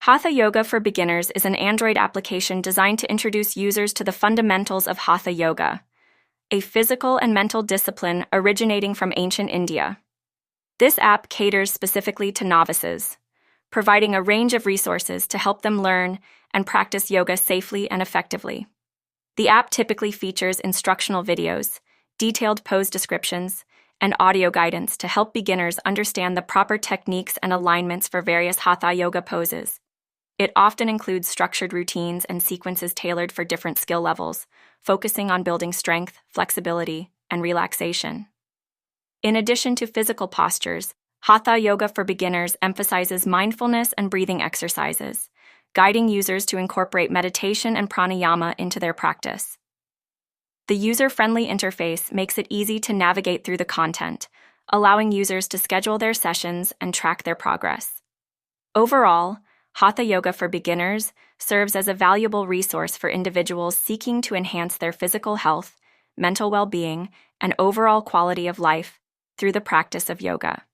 Hatha Yoga for Beginners is an Android application designed to introduce users to the fundamentals of Hatha Yoga, a physical and mental discipline originating from ancient India. This app caters specifically to novices, providing a range of resources to help them learn and practice yoga safely and effectively. The app typically features instructional videos, detailed pose descriptions, and audio guidance to help beginners understand the proper techniques and alignments for various Hatha Yoga poses. It often includes structured routines and sequences tailored for different skill levels, focusing on building strength, flexibility, and relaxation. In addition to physical postures, Hatha Yoga for Beginners emphasizes mindfulness and breathing exercises, guiding users to incorporate meditation and pranayama into their practice. The user-friendly interface makes it easy to navigate through the content, allowing users to schedule their sessions and track their progress. Overall, Hatha Yoga for Beginners serves as a valuable resource for individuals seeking to enhance their physical health, mental well-being, and overall quality of life through the practice of yoga.